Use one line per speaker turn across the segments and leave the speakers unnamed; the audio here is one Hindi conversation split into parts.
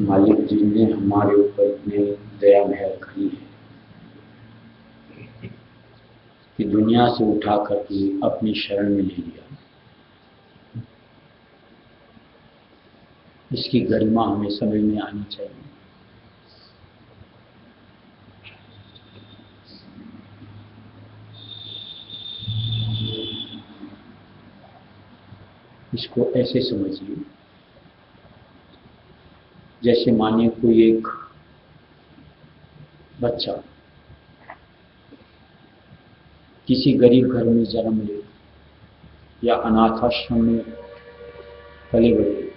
मालिक जी ने हमारे ऊपर इतनी दया मेहर करी है कि दुनिया से उठा करके अपनी शरण में ले लिया। इसकी गरिमा हमें समझ में आनी चाहिए। इसको ऐसे समझिए जैसे मानिए कोई एक बच्चा किसी गरीब घर में जन्म ले या अनाथ आश्रम में पले बढ़े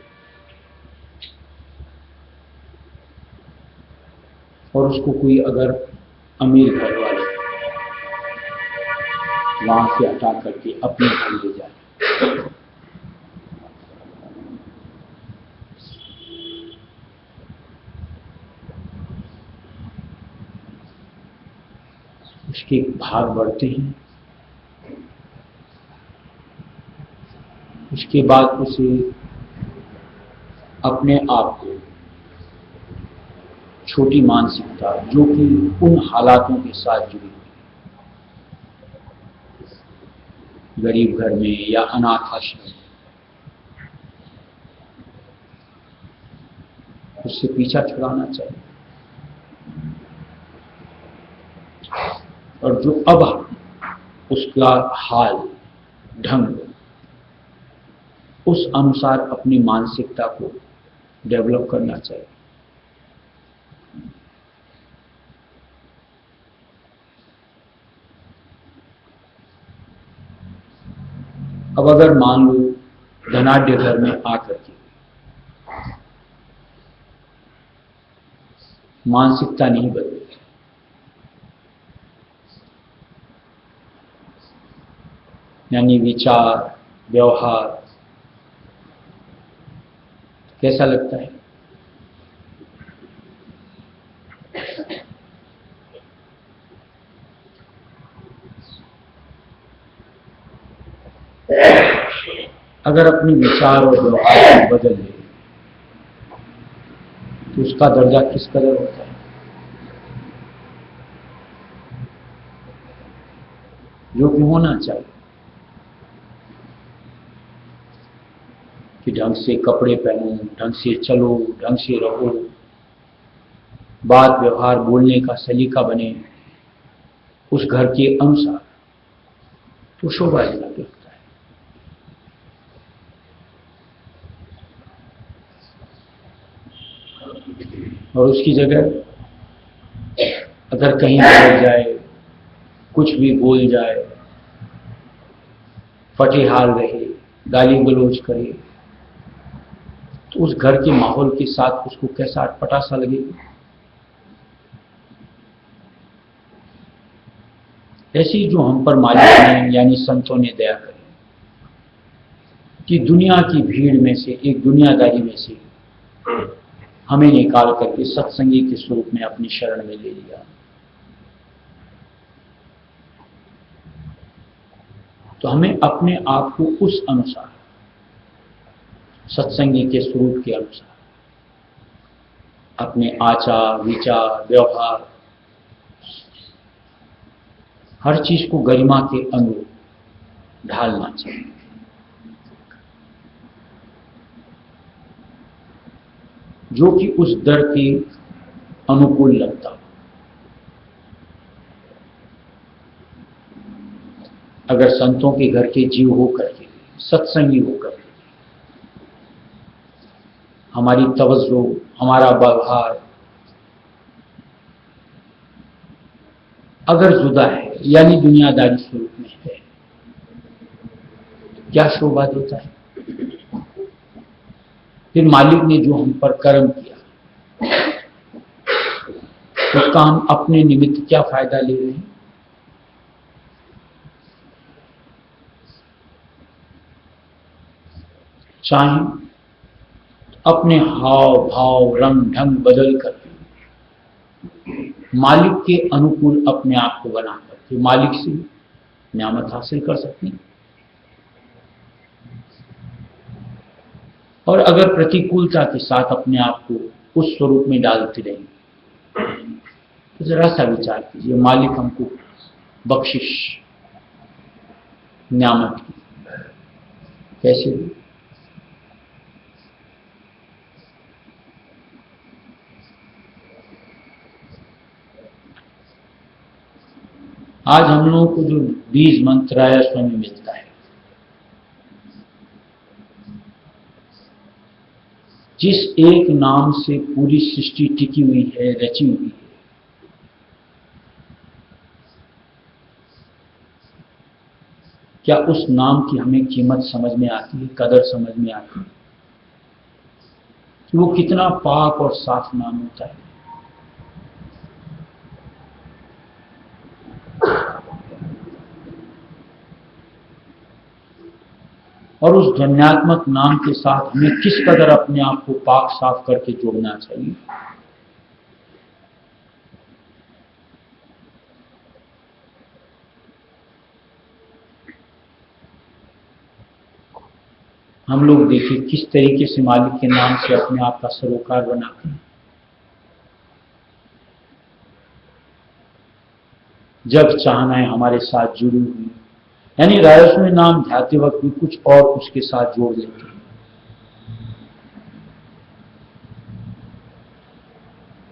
और उसको कोई अगर अमीर घर वाले वहां से हटा करके अपने घर ले जाए, उसके भाग बढ़ते हैं। उसके बाद उसे अपने आप को छोटी मानसिकता जो कि उन हालातों के साथ जुड़ी हुई, गरीब घर में या अनाथ आश्रम में, उससे पीछा छुड़ाना चाहिए। और जो अब उसका हाल ढंग उस अनुसार अपनी मानसिकता को डेवलप करना चाहिए। अब अगर मान लो धनाढ्य घर में आकर के मानसिकता नहीं बदली, यानी विचार व्यवहार, कैसा लगता है? अगर अपने विचार और व्यवहार को बदल ले तो उसका दर्जा किस कदर होता है? जो कि होना चाहिए कि ढंग से कपड़े पहनो, ढंग से चलो, ढंग से रहो, बात व्यवहार बोलने का सलीका बने उस घर के अनुसार, तो शोभा लगता है। और उसकी जगह अगर कहीं बदल जाए, कुछ भी बोल जाए, फटेहाल रहे, गाली गलौज करे, तो उस घर के माहौल के साथ उसको कैसा अटपटा सा लगेगा। ऐसी जो हम पर मालिक ने यानी संतों ने दया करी कि दुनिया की भीड़ में से, एक दुनियादारी में से हमें निकाल करके सत्संगी के स्वरूप में अपनी शरण में ले लिया। तो हमें अपने आप को उस अनुसार, सत्संगी के स्वरूप के अनुसार, अपने आचार विचार व्यवहार हर चीज को गरिमा के अनुरूप ढालना चाहिए। जो कि उस दर के अनुकूल लगता हो। अगर संतों के घर के जीव होकर के, सत्संगी होकर के हमारी तवज्जो, हमारा व्यवहार अगर जुदा है यानी दुनियादारी स्वरूप में है, क्या शोभा देता है। फिर मालिक ने जो हम पर कर्म किया उसका हम अपने निमित्त क्या फायदा ले रहे हैं। चाहे अपने हाव भाव रंग ढंग बदल करके मालिक के अनुकूल अपने आप को बना करके मालिक से न्यामत हासिल कर सकते हैं। और अगर प्रतिकूलता के साथ अपने आप को उस स्वरूप में डालते रहेंगे तो जरा सा विचार कीजिए, मालिक हमको बख्शिश न्यामत की कैसे दी। आज हम लोगों को जो बीज मंत्रालय में मिलता है, जिस एक नाम से पूरी सृष्टि टिकी हुई है, रची हुई है, क्या उस नाम की हमें कीमत समझ में आती है, कदर समझ में आती है कि वो कितना पाक और साफ नाम होता है। और उस धन्यात्मक नाम के साथ हमें किस कदर अपने आप को पाक साफ करके जोड़ना चाहिए। हम लोग देखिए किस तरीके से मालिक के नाम से अपने आप का सरोकार बनाते हैं। जब चाहना है हमारे साथ जुड़ी हुई, यानी रायस में नाम ध्याते वक्त भी कुछ और उसके साथ जोड़ लेते हैं।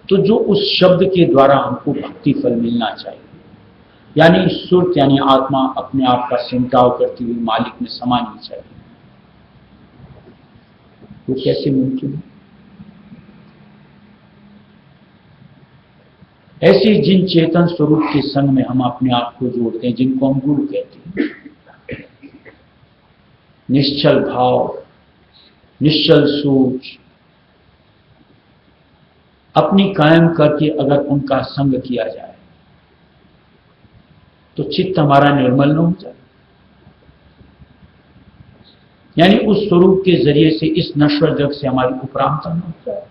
तो जो उस शब्द के द्वारा हमको भक्ति फल मिलना चाहिए, यानी सुर्त यानी आत्मा अपने आप का सिमटाव करती हुई मालिक में समानी चाहिए, वो कैसे मुमकिन है। ऐसे जिन चेतन स्वरूप के संग में हम अपने आप को जोड़ते हैं, जिनको हम गुरु कहते हैं, निश्चल भाव, निश्चल सोच अपनी कायम करके अगर उनका संग किया जाए तो चित्त हमारा निर्मल न हो जाए। यानी उस स्वरूप के जरिए से इस नश्वर जग से हमारी उपरांता न हो जाए।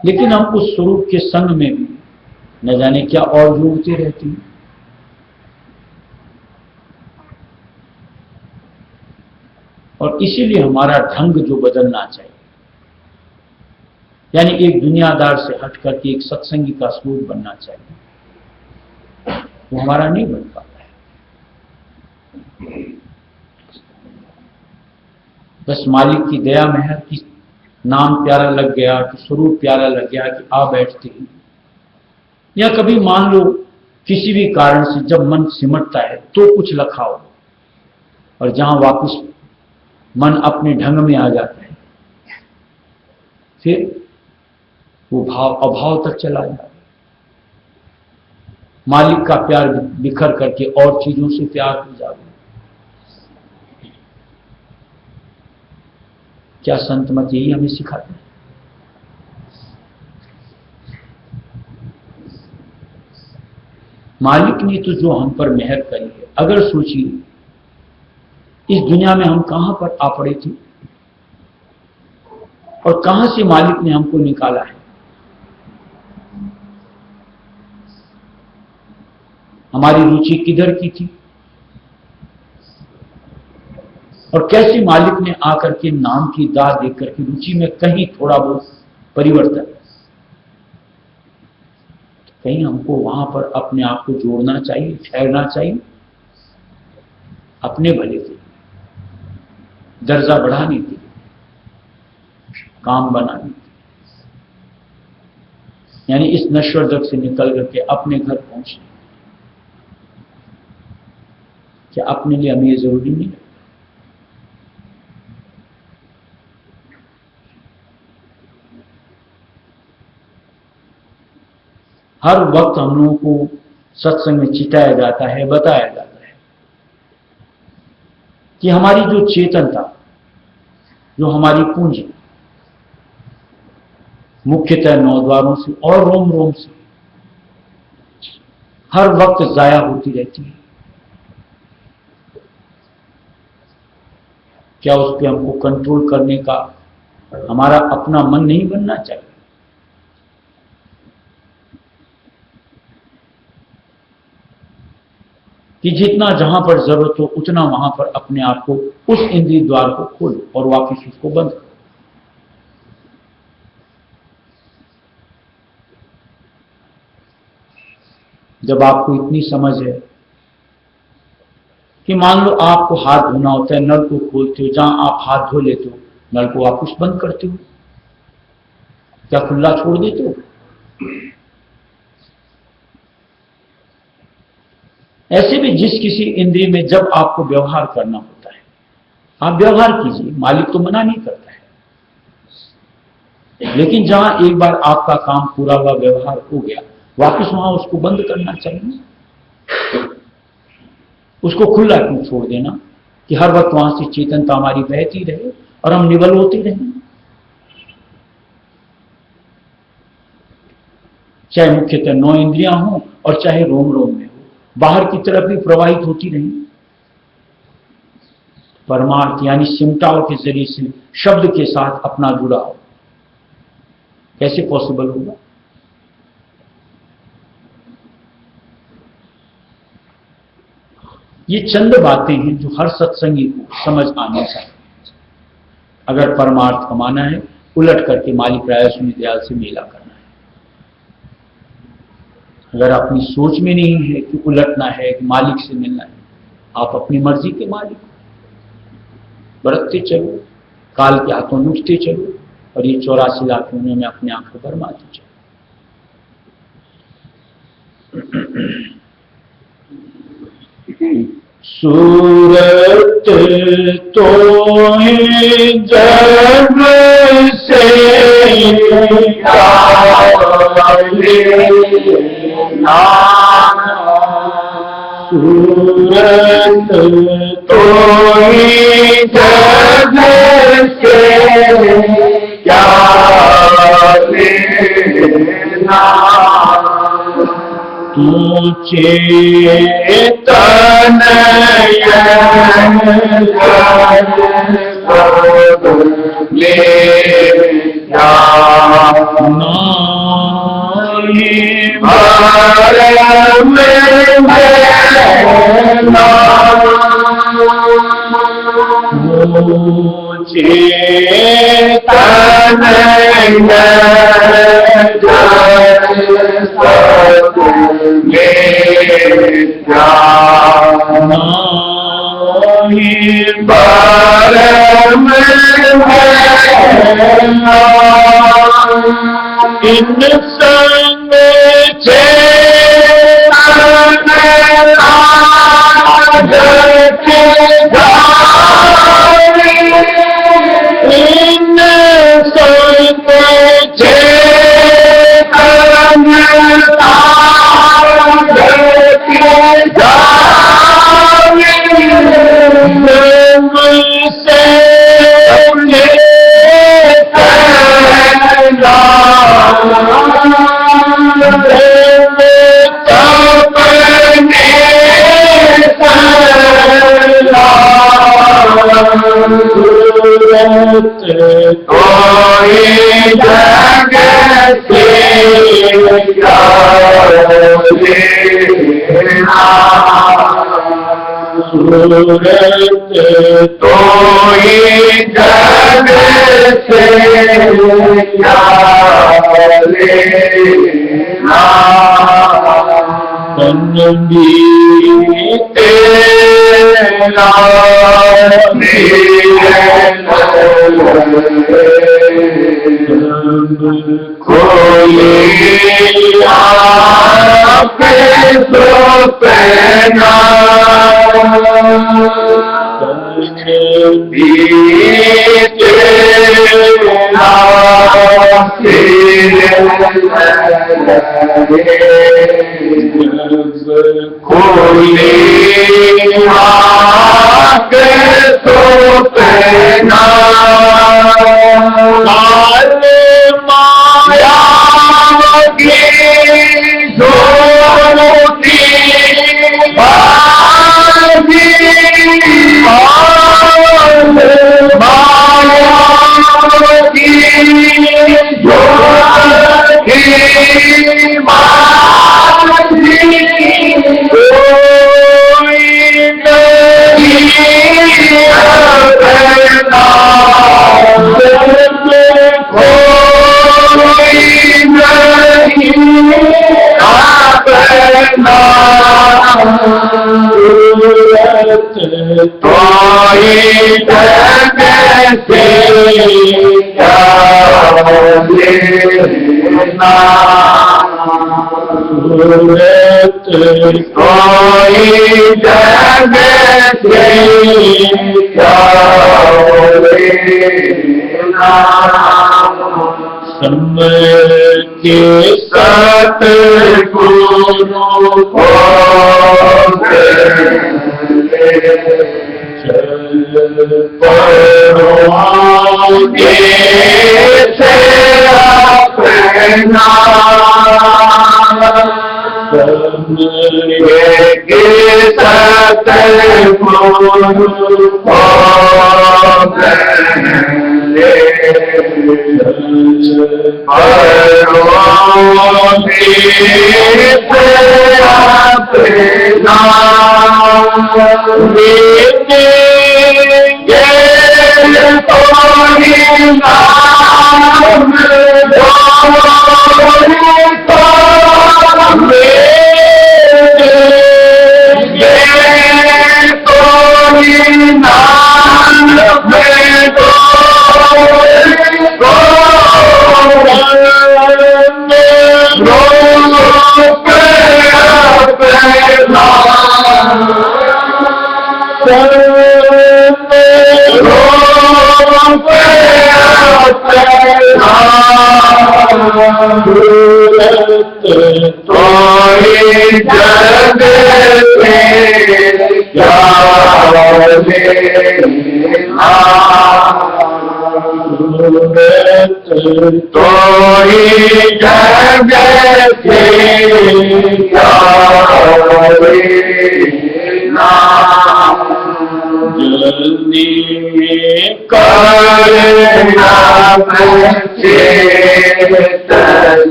लेकिन हम उस स्वरूप के संग में भी न जाने क्या और जोड़ते रहते हैं। और इसीलिए हमारा ढंग जो बदलना चाहिए, यानी एक दुनियादार से हट करके एक सत्संगी का स्वरूप बनना चाहिए, वो हमारा नहीं बन पाता है। बस मालिक की दया मेहर की नाम प्यारा लग गया कि स्वरूप प्यारा लग गया कि आ बैठते हैं, या कभी मान लो किसी भी कारण से जब मन सिमटता है तो कुछ लखा हो, और जहां वापस मन अपने ढंग में आ जाता है फिर वो भाव अभाव तक चला जाए। मालिक का प्यार बिखर करके और चीजों से प्यार हो जाए। क्या संत मत यही हमें सिखाते हैं? मालिक ने तो जो हम पर मेहर करी है, अगर सोचिए इस दुनिया में हम कहां पर आ पड़े थे और कहां से मालिक ने हमको निकाला है। हमारी रुचि किधर की थी और कैसे मालिक ने आकर के नाम की दाद देकर के रुचि में कहीं थोड़ा बहुत परिवर्तन, कहीं हमको वहां पर अपने आप को जोड़ना चाहिए, ठहरना चाहिए, अपने भले के लिए, दर्जा बढ़ाने के लिए, काम बनाने के लिए, यानी इस नश्वर जग से निकल करके अपने घर पहुंचने। क्या अपने लिए हमें ये जरूरी नहीं है? हर वक्त हम लोगों को सत्संग में चिताया जाता है, बताया जाता है कि हमारी जो चेतनता, जो हमारी पूंजी मुख्यतः 9 द्वारों से और रोम रोम से हर वक्त जाया होती रहती है। क्या उस पर हमको कंट्रोल करने का हमारा अपना मन नहीं बनना चाहिए? कि जितना जहां पर जरूरत हो उतना वहां पर अपने आप को, उस इंद्रिय द्वार को खोलो और वापस उसको बंद करो। जब आपको इतनी समझ है कि मान लो आपको हाथ धोना होता है, नल को खोलते हो, जहां आप हाथ धो लेते हो नल को वापस बंद करते हो, क्या खुला छोड़ देते हो? ऐसे भी जिस किसी इंद्रिय में जब आपको व्यवहार करना होता है, आप व्यवहार कीजिए, मालिक तो मना नहीं करता है, लेकिन जहां एक बार आपका काम पूरा हुआ, व्यवहार हो गया, वापस वहां उसको बंद करना चाहिए। उसको खुला क्यों छोड़ देना कि हर वक्त वहां से चेतनता हमारी बहती रहे और हम निवल होते रहें। चाहे मुख्यतः 9 इंद्रियां हों और चाहे रोम रोम में हो, बाहर की तरफ भी प्रवाहित होती रही। परमार्थ यानी सिमटाव के जरिए से शब्द के साथ अपना जुड़ाव कैसे पॉसिबल होगा? ये चंद बातें हैं जो हर सत्संगी को समझ आनी चाहिए। अगर परमार्थ कमाना है, उलट करके मालिक राय सुनी दयाल से मेला करना है। अगर अपनी सोच में नहीं है कि उलटना है, कि मालिक से मिलना है, आप अपनी मर्जी के मालिक बरतते चलो, काल के हाथों लुटते चलो और ये 84 लाख योनियों में अपने आप को बर्बाद चलो। सूरत तो जग से सूरत तो जग से क्या लेना, तू चेतन ले इन संग इन संग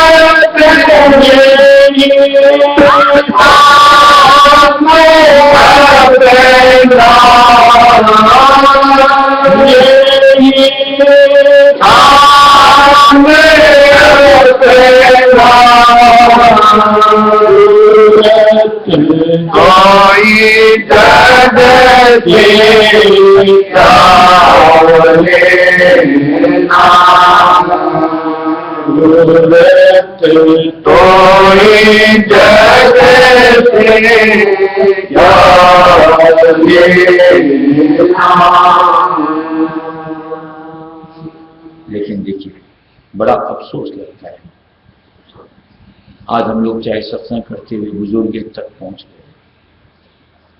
Lord,
लेकिन देखिए, बड़ा अफसोस लगता है, आज हम लोग चाहे सत्संग करते हुए बुजुर्ग तक पहुंच गए,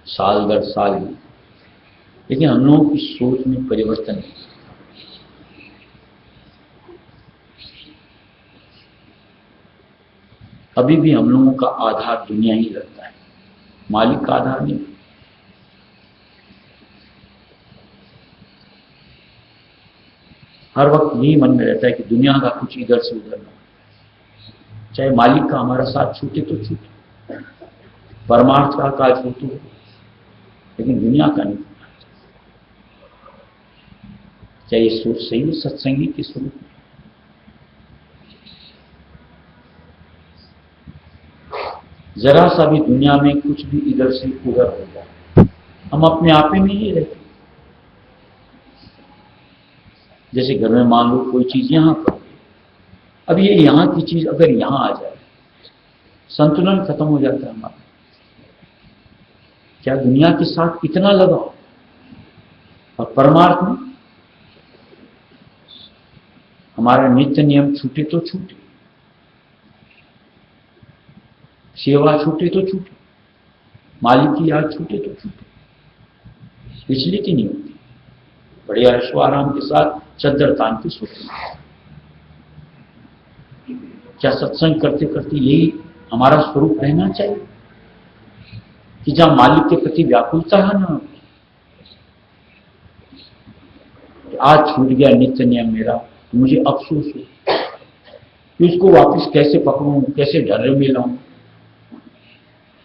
साल दर साल ही, लेकिन हम लोगों की सोच में परिवर्तन नहीं। अभी भी हम लोगों का आधार दुनिया ही रहता है, मालिक का आधार नहीं। हर वक्त यही मन में रहता है कि दुनिया का कुछ इधर से उधर ना, चाहे मालिक का हमारा साथ छूटे तो छूटे, परमार्थ का काज हो तो, लेकिन दुनिया का नहीं। क्या ये सोच सही है सत्संगी के स्वरूप में? जरा सा भी दुनिया में कुछ भी इधर से उधर हो जाए, हम अपने आप ही में ही रहते। जैसे घर में मान लो कोई चीज यहां पर, अब ये यहां की चीज अगर यहां आ जाए, संतुलन खत्म हो जाता है हमारा। क्या दुनिया के साथ इतना लगाओ और परमार्थ में हमारा नित्य नियम छूटे तो छूटे, सेवा छूटे तो छूटे, मालिक की याद छूटे तो छूटे, विचलित ही नहीं होती, बड़े ऐशो आराम के साथ चद्दर तान के सोते। क्या सत्संग करते करते यही हमारा स्वरूप रहना चाहिए कि जहां मालिक के प्रति व्याकुलता है ना, आज छूट गया नित्य नियम मेरा, तो मुझे अफसोस हो कि उसको वापस कैसे पकड़ूं, कैसे ढर्रे में लाऊं,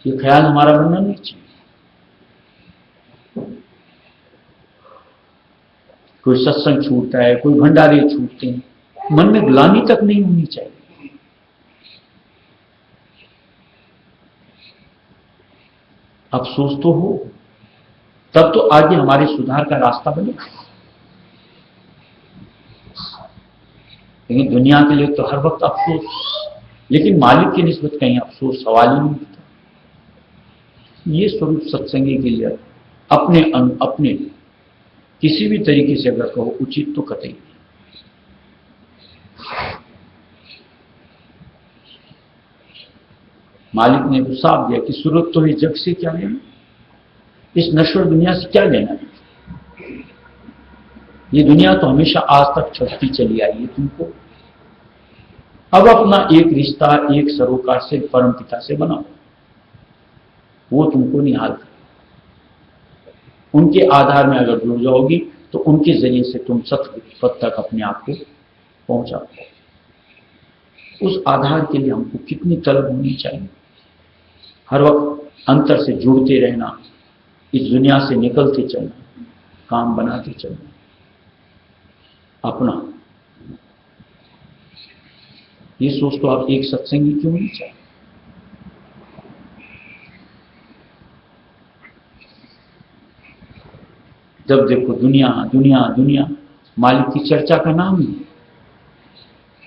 ये ख्याल हमारा बनना नहीं चाहिए। कोई सत्संग छूटता है, कोई भंडारे छूटते हैं, मन में ग्लानि तक नहीं होनी चाहिए। अफसोस तो हो, तब तो आगे हमारे सुधार का रास्ता बनेगा। लेकिन दुनिया के लिए तो हर वक्त अफसोस, लेकिन मालिक की निस्बत कहीं अफसोस सवाल ही नहीं उठता। ये स्वरूप सत्संगी के लिए अपने किसी भी तरीके से अगर कहो उचित तो कतई नहीं। मालिक ने तो साफ दिया कि सूरत तो है जग से क्या लेना, इस नश्वर दुनिया से क्या लेना है। ये दुनिया तो हमेशा आज तक चलती चली आई है तुमको। अब अपना एक रिश्ता एक सरोकार से परम पिता से बनाओ, वो तुमको निहाल करे। उनके आधार में अगर जुड़ जाओगी तो उनके जरिए से तुम सत्य पद तक अपने आप को पहुंचा पाओ। उस आधार के लिए हमको कितनी तलब होनी चाहिए, हर वक्त अंतर से जुड़ते रहना, इस दुनिया से निकलते चलना, काम बनाते चलना अपना। ये सोच तो आप एक सत्संगी क्यों नहीं चाहिए। जब देखो दुनिया दुनिया दुनिया, मालिक की चर्चा का नाम नहीं।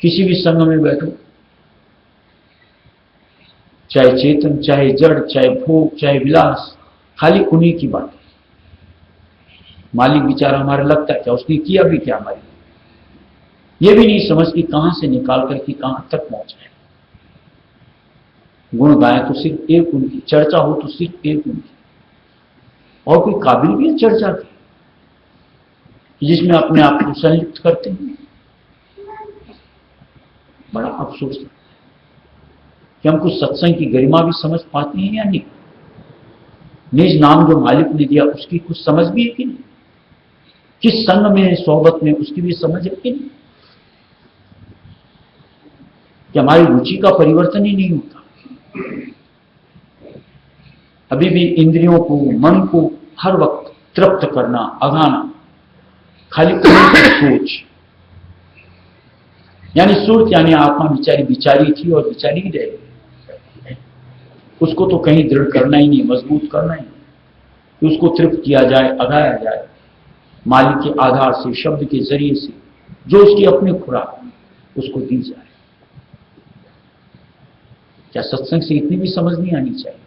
किसी भी संघ में बैठो, चाहे चेतन, चाहे जड़, चाहे भोग, चाहे विलास, खाली उन्हीं की बात। मालिक बेचारा हमारा लगता है क्या, उसने किया भी क्या हमारे, ये भी नहीं समझ कि कहां से निकाल करके कहां तक पहुंचाए। गुण गाए तो सिर्फ एक उनकी, चर्चा हो तो सिर्फ एक उनकी, और कोई काबिल भी है चर्चा की जिसमें अपने आप को संलिप्त करते हैं। बड़ा अफसोस है कि हम कुछ सत्संग की गरिमा भी समझ पाते हैं या नहीं। निज नाम जो मालिक ने दिया उसकी कुछ समझ भी है कि नहीं, किस संग में सोहबत में उसकी भी समझ है कि नहीं, कि हमारी रुचि का परिवर्तन ही नहीं होता। अभी भी इंद्रियों को, मन को हर वक्त तृप्त करना, अघाना, खाली सोच, यानी सुरत यानी आत्मा बिचारी बिचारी थी और बिचारी ही रहे। उसको तो कहीं दृढ़ करना ही नहीं, मजबूत करना ही नहीं, कि उसको तृप्त किया जाए, अघाया जाए मालिक के आधार से, शब्द के जरिए से, जो उसकी अपनी खुराक उसको दी जाए। क्या सत्संग से इतनी भी समझ नहीं आनी चाहिए?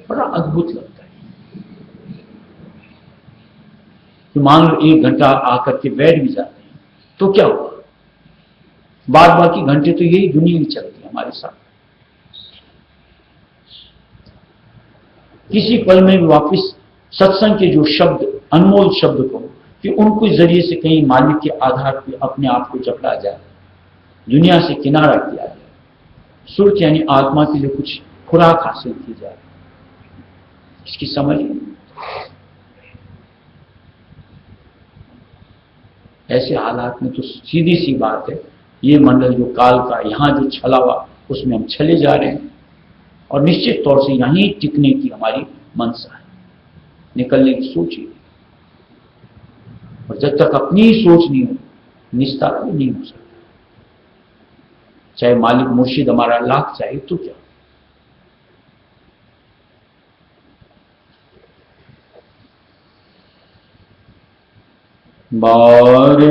बड़ा अद्भुत लगता है कि मान लो 1 घंटा आकर के बैठ भी जाते हैं तो क्या हुआ, बाद बाकी घंटे तो यही दुनिया ही चलती है हमारे साथ। किसी पल में भी वापस सत्संग के जो शब्द, अनमोल शब्द को, कि उनको जरिए से कहीं मालिक के आधार पर अपने आप को जकड़ा जाए, दुनिया से किनारा किया जाए, सुरत यानी आत्मा के लिए कुछ खुराक हासिल की जाए, इसकी समझ नहीं। ऐसे हालात में तो सीधी सी बात है, ये मंडल जो काल का यहां जो छला हुआ उसमें हम चले जा रहे हैं, और निश्चित तौर से यहीं टिकने की हमारी मनसा है, निकलने की सोच ही। और जब तक अपनी ही सोच नहीं हो, निस्तार भी नहीं हो सकता। चाहे मालिक मुर्शिद हमारा लाख चाहे तो क्या। बार